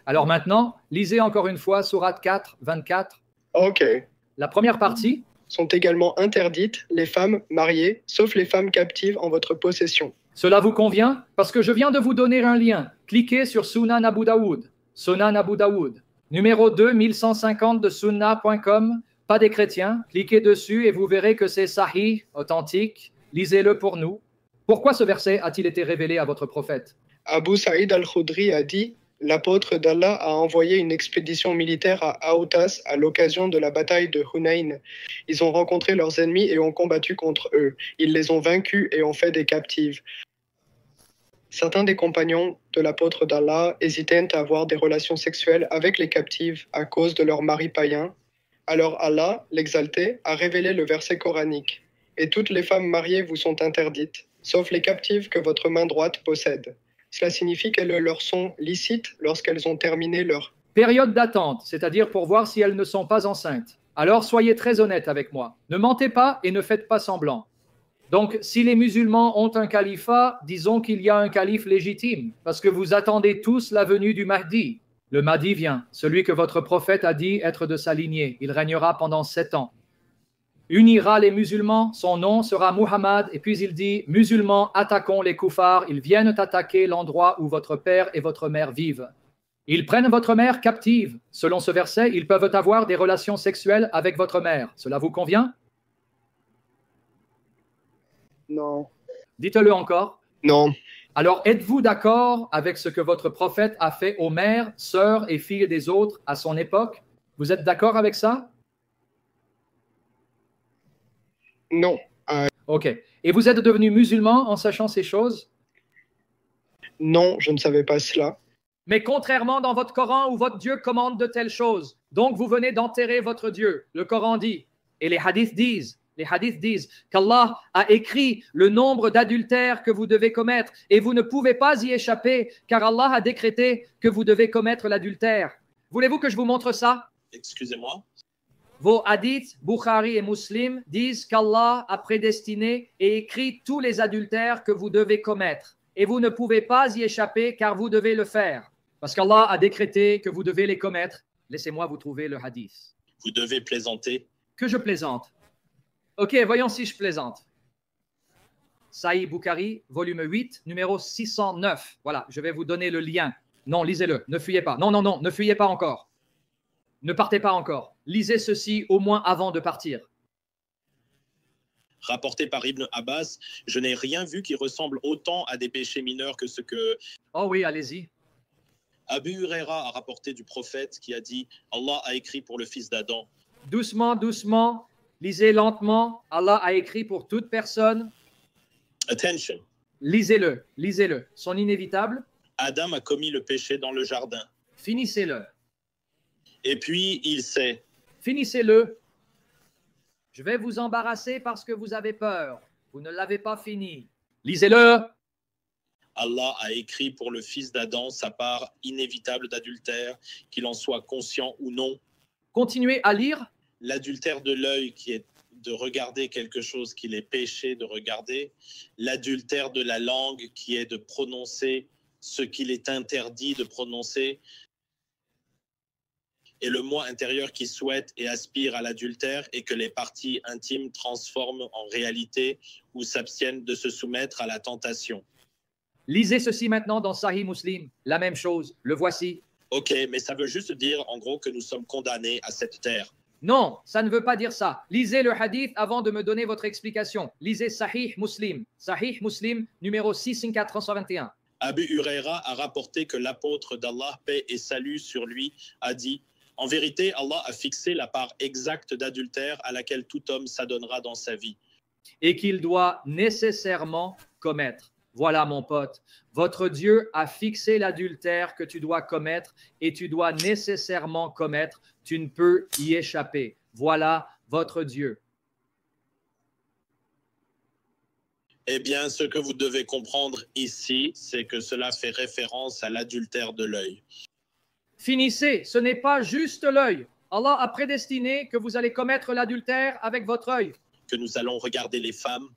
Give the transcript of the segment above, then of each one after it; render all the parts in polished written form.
Alors maintenant, lisez encore une fois Sourate 4, 24. Ok. La première partie. Sont également interdites les femmes mariées, sauf les femmes captives en votre possession. Cela vous convient? Parce que je viens de vous donner un lien. Cliquez sur Sunan Abu Daoud. Sunan Abu Daoud. Numéro 2, 1150 de sunna.com. Pas des chrétiens. Cliquez dessus et vous verrez que c'est sahih, authentique. Lisez-le pour nous. Pourquoi ce verset a-t-il été révélé à votre prophète? Abu Saïd al-Khudri a dit: l'apôtre d'Allah a envoyé une expédition militaire à Aoutas à l'occasion de la bataille de Hunayn. Ils ont rencontré leurs ennemis et ont combattu contre eux. Ils les ont vaincus et ont fait des captives. Certains des compagnons de l'apôtre d'Allah hésitaient à avoir des relations sexuelles avec les captives à cause de leur mari païen. Alors Allah, l'exalté, a révélé le verset coranique. Et toutes les femmes mariées vous sont interdites, sauf les captives que votre main droite possède. Cela signifie qu'elles leur sont licites lorsqu'elles ont terminé leur période d'attente, c'est-à-dire pour voir si elles ne sont pas enceintes. Alors soyez très honnête avec moi. Ne mentez pas et ne faites pas semblant. Donc, si les musulmans ont un califat, disons qu'il y a un calife légitime, parce que vous attendez tous la venue du Mahdi. Le Mahdi vient, celui que votre prophète a dit être de sa lignée. Il régnera pendant 7 ans. Unira les musulmans, son nom sera Muhammad, et puis il dit, musulmans, attaquons les koufars, ils viennent attaquer l'endroit où votre père et votre mère vivent. Ils prennent votre mère captive. Selon ce verset, ils peuvent avoir des relations sexuelles avec votre mère. Cela vous convient? Non. Dites-le encore. Non. Alors, êtes-vous d'accord avec ce que votre prophète a fait aux mères, sœurs et filles des autres à son époque? Vous êtes d'accord avec ça? Non. Ok. Et vous êtes devenu musulman en sachant ces choses? Non, je ne savais pas cela. Mais contrairement dans votre Coran où votre Dieu commande de telles choses, donc vous venez d'enterrer votre Dieu. Le Coran dit, et les hadiths disent qu'Allah a écrit le nombre d'adultères que vous devez commettre et vous ne pouvez pas y échapper car Allah a décrété que vous devez commettre l'adultère. Voulez-vous que je vous montre ça? Excusez-moi. Vos hadiths, Bukhari et Muslim, disent qu'Allah a prédestiné et écrit tous les adultères que vous devez commettre. Et vous ne pouvez pas y échapper car vous devez le faire. Parce qu'Allah a décrété que vous devez les commettre. Laissez-moi vous trouver le hadith. Vous devez plaisanter. Que je plaisante. Ok, voyons si je plaisante. Sahih Bukhari, volume 8, numéro 609. Voilà, je vais vous donner le lien. Non, lisez-le, ne fuyez pas. Non, ne fuyez pas encore. Ne partez pas encore. Lisez ceci au moins avant de partir. Rapporté par Ibn Abbas, je n'ai rien vu qui ressemble autant à des péchés mineurs que ce que... Oh oui, allez-y. Abu Huraira a rapporté du prophète qui a dit « Allah a écrit pour le fils d'Adam ». Doucement, doucement, lisez lentement. Allah a écrit pour toute personne. Attention. Lisez-le, lisez-le. Sont inévitables. Adam a commis le péché dans le jardin. Finissez-le. Et puis il sait. Finissez-le. Je vais vous embarrasser parce que vous avez peur. Vous ne l'avez pas fini. Lisez-le. Allah a écrit pour le fils d'Adam sa part inévitable d'adultère, qu'il en soit conscient ou non. Continuez à lire. L'adultère de l'œil qui est de regarder quelque chose qu'il est péché de regarder. L'adultère de la langue qui est de prononcer ce qu'il est interdit de prononcer. Et le moi intérieur qui souhaite et aspire à l'adultère et que les parties intimes transforment en réalité ou s'abstiennent de se soumettre à la tentation. Lisez ceci maintenant dans Sahih Muslim. La même chose. Le voici. Ok, mais ça veut juste dire en gros que nous sommes condamnés à cette terre. Non, ça ne veut pas dire ça. Lisez le hadith avant de me donner votre explication. Lisez Sahih Muslim. Sahih Muslim, numéro 6421. Abu Huraira a rapporté que l'apôtre d'Allah, paix et salut sur lui, a dit « En vérité, Allah a fixé la part exacte d'adultère à laquelle tout homme s'adonnera dans sa vie. » Et qu'il doit nécessairement commettre. Voilà mon pote, votre Dieu a fixé l'adultère que tu dois commettre et tu dois nécessairement commettre. Tu ne peux y échapper. Voilà votre Dieu. Eh bien, ce que vous devez comprendre ici, c'est que cela fait référence à l'adultère de l'œil. Finissez, ce n'est pas juste l'œil. Allah a prédestiné que vous allez commettre l'adultère avec votre œil. Que nous allons regarder les femmes.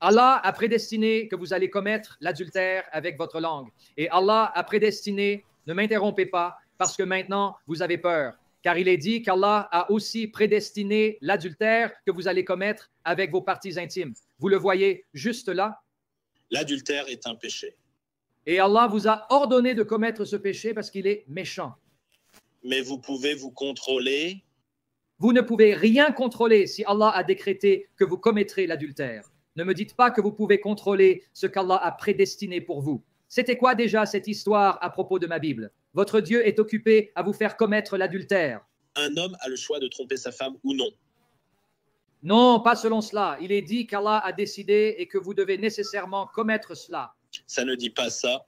Allah a prédestiné que vous allez commettre l'adultère avec votre langue. Et Allah a prédestiné, ne m'interrompez pas, parce que maintenant vous avez peur. Car il est dit qu'Allah a aussi prédestiné l'adultère que vous allez commettre avec vos parties intimes. Vous le voyez juste là? L'adultère est un péché. Et Allah vous a ordonné de commettre ce péché parce qu'il est méchant. Mais vous pouvez vous contrôler. Vous ne pouvez rien contrôler si Allah a décrété que vous commettrez l'adultère. Ne me dites pas que vous pouvez contrôler ce qu'Allah a prédestiné pour vous. C'était quoi déjà cette histoire à propos de ma Bible? Votre Dieu est occupé à vous faire commettre l'adultère. Un homme a le choix de tromper sa femme ou non. Non, pas selon cela. Il est dit qu'Allah a décidé et que vous devez nécessairement commettre cela. Ça ne dit pas ça.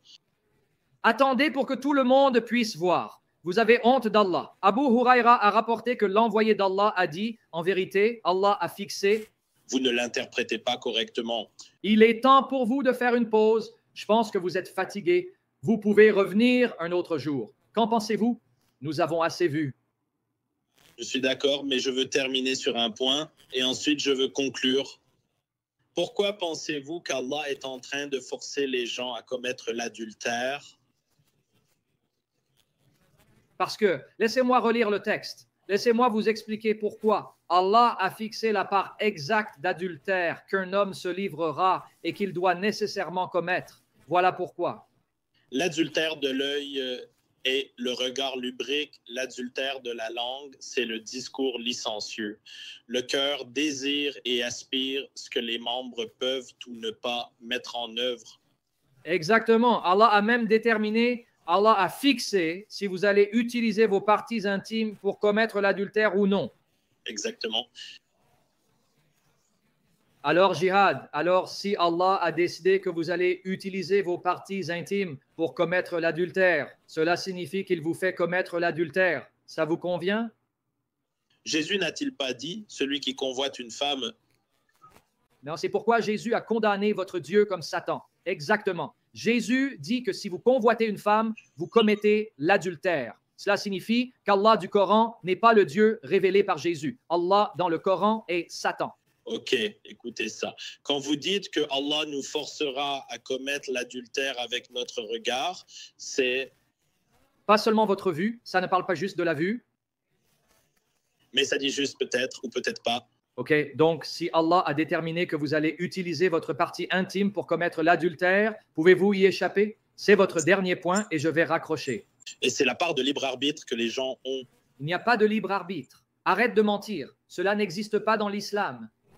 Attendez pour que tout le monde puisse voir. Vous avez honte d'Allah. Abu Huraira a rapporté que l'envoyé d'Allah a dit, en vérité, Allah a fixé. Vous ne l'interprétez pas correctement. Il est temps pour vous de faire une pause. Je pense que vous êtes fatigué. Vous pouvez revenir un autre jour. Qu'en pensez-vous? Nous avons assez vu. Je suis d'accord, mais je veux terminer sur un point et ensuite je veux conclure. Pourquoi pensez-vous qu'Allah est en train de forcer les gens à commettre l'adultère? Parce que, laissez-moi relire le texte. Laissez-moi vous expliquer pourquoi. Allah a fixé la part exacte d'adultère qu'un homme se livrera et qu'il doit nécessairement commettre. Voilà pourquoi. L'adultère de l'œil est le regard lubrique. L'adultère de la langue, c'est le discours licencieux. Le cœur désire et aspire ce que les membres peuvent ou ne pas mettre en œuvre. Exactement. Allah a même déterminé, Allah a fixé si vous allez utiliser vos parties intimes pour commettre l'adultère ou non. Exactement. Alors, Jihad, alors si Allah a décidé que vous allez utiliser vos parties intimes pour commettre l'adultère, cela signifie qu'il vous fait commettre l'adultère. Ça vous convient? Jésus n'a-t-il pas dit, celui qui convoite une femme? Non, c'est pourquoi Jésus a condamné votre Dieu comme Satan. Exactement. Jésus dit que si vous convoitez une femme, vous commettez l'adultère. Cela signifie qu'Allah du Coran n'est pas le Dieu révélé par Jésus. Allah dans le Coran est Satan. Ok, écoutez ça. Quand vous dites que Allah nous forcera à commettre l'adultère avec notre regard, c'est... Pas seulement votre vue, ça ne parle pas juste de la vue. Mais ça dit juste peut-être ou peut-être pas. Ok, donc si Allah a déterminé que vous allez utiliser votre partie intime pour commettre l'adultère, pouvez-vous y échapper? C'est votre dernier point et je vais raccrocher. Et c'est la part de libre arbitre que les gens ont. Il n'y a pas de libre arbitre. Arrête de mentir. Cela n'existe pas dans l'islam.